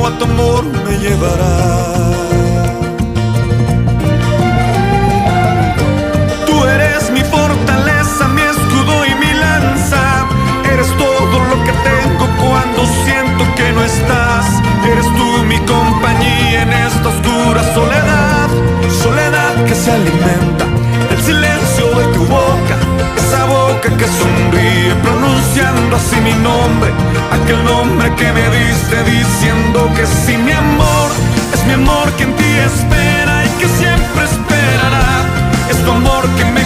a tu amor me llevará. Tú eres mi fortaleza, mi escudo y mi lanza. Eres todo lo que tengo cuando siento que no estás. Eres tú mi compañía en esta oscura soledad. Soledad que se alimenta del silencio de tu boca, esa boca que sonríe pronunciando así mi nombre, aquel nombre que me diste diciendo que sí. Mi amor es mi amor que en ti espera y que siempre esperará. Es tu amor que me